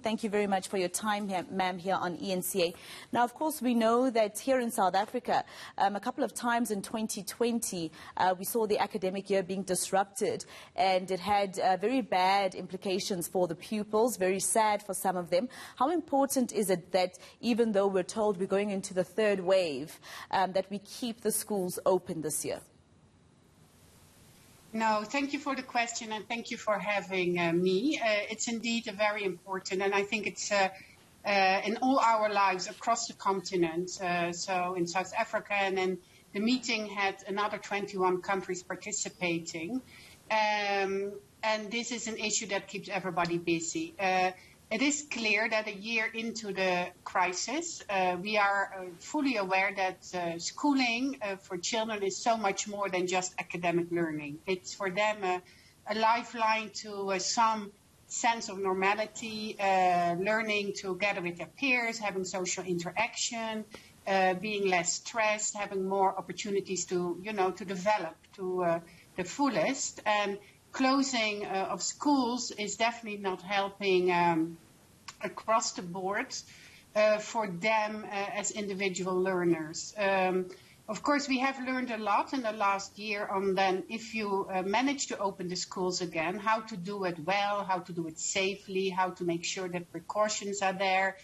Thank you very much for your time, ma'am, here on ENCA. Now, of course, we know that here in South Africa, a couple of times in 2020, we saw the academic year being disrupted, and it had very bad implications for the pupils, very sad for some of them. How important is it that even though we're told we're going into the third wave, that we keep the schools open this year? No, thank you for the question, and thank you for having me. It's indeed a very important, and I think it's in all our lives across the continent. So in South Africa, and then the meeting had another 21 countries participating. And this is an issue that keeps everybody busy. It is clear that a year into the crisis, we are fully aware that schooling for children is so much more than just academic learning. It's for them a lifeline to some sense of normality, learning together with their peers, having social interaction, being less stressed, having more opportunities to, to develop to the fullest. And closing of schools is definitely not helping across the board for them as individual learners. Of course, we have learned a lot in the last year on then if you manage to open the schools again, how to do it well, how to do it safely, how to make sure that precautions are there,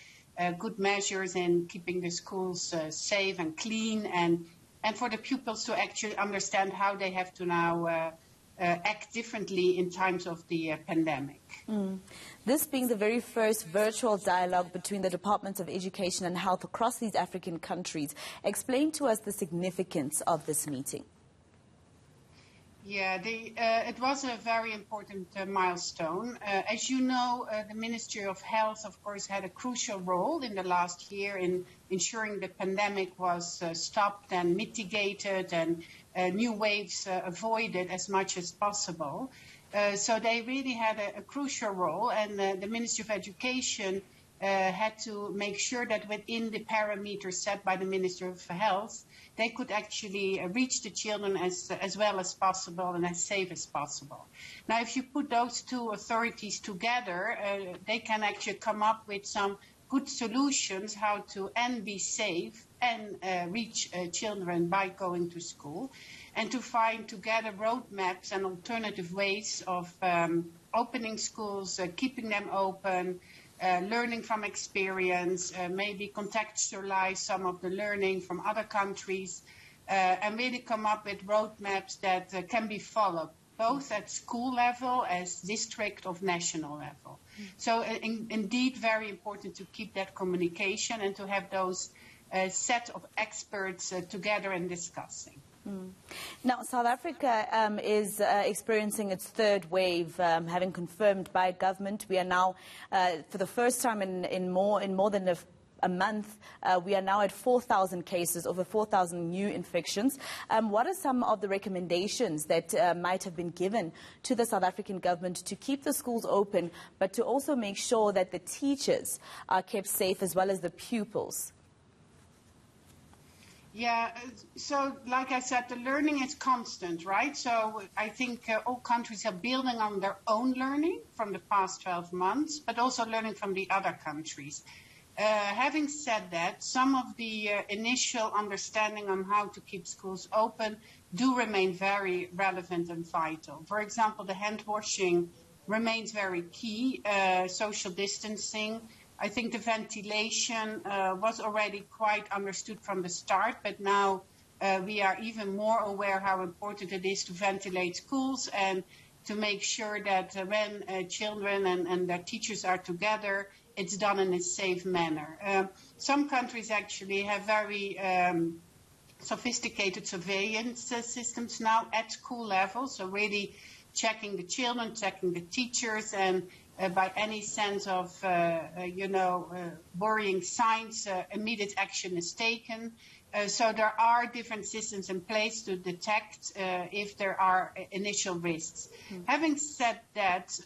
good measures in keeping the schools safe and clean, and for the pupils to actually understand how they have to now act differently in times of the pandemic. This being the very first virtual dialogue between the Departments of Education and Health across these African countries, explain to us the significance of this meeting. Yeah, it was a very important milestone. As you know, the Ministry of Health, of course, had a crucial role in the last year in ensuring the pandemic was stopped and mitigated and new waves avoided as much as possible. So they really had a crucial role, and the Ministry of Education had to make sure that within the parameters set by the Ministry of Health, they could actually reach the children as well as possible and as safe as possible. Now, if you put those two authorities together, they can actually come up with some good solutions how to be safe and reach children by going to school, and to find together roadmaps and alternative ways of opening schools, keeping them open, learning from experience, maybe contextualize some of the learning from other countries, and really come up with roadmaps that can be followed, both at school level as district or national level. So indeed very important to keep that communication and to have those set of experts together and discussing. Now, South Africa is experiencing its third wave, having confirmed by government. We are now, for the first time in more than a month, we are now at 4,000 cases, over 4,000 new infections. What are some of the recommendations that might have been given to the South African government to keep the schools open, but to also make sure that the teachers are kept safe as well as the pupils? Yeah, so like I said, the learning is constant, right? So I think all countries are building on their own learning from the past 12 months, but also learning from the other countries. Having said that, some of the initial understanding on how to keep schools open do remain very relevant and vital. For example, the hand washing remains very key, social distancing. I think the ventilation was already quite understood from the start, but now we are even more aware how important it is to ventilate schools and to make sure that when children and their teachers are together, it's done in a safe manner. Some countries actually have very sophisticated surveillance systems now at school level, so really checking the children, checking the teachers, and by any sense of, worrying signs, immediate action is taken. So there are different systems in place to detect if there are initial risks. Having said that,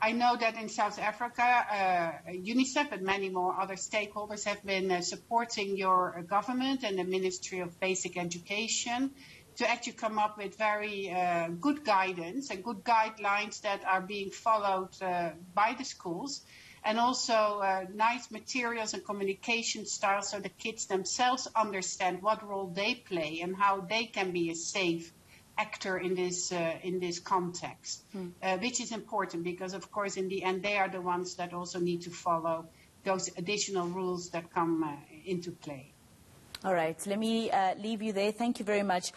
I know that in South Africa, UNICEF and many more other stakeholders have been supporting your government and the Ministry of Basic Education to actually come up with very good guidance and good guidelines that are being followed by the schools. and also nice materials and communication styles so the kids themselves understand what role they play and how they can be a safe actor in this context, which is important because, of course, in the end, they are the ones that also need to follow those additional rules that come into play. All right, let me leave you there. Thank you very much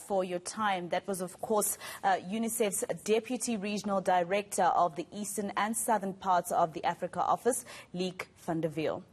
for your time. That was, of course, UNICEF's Deputy Regional Director of the Eastern and Southern parts of the Africa Office, Leek van der Wiel.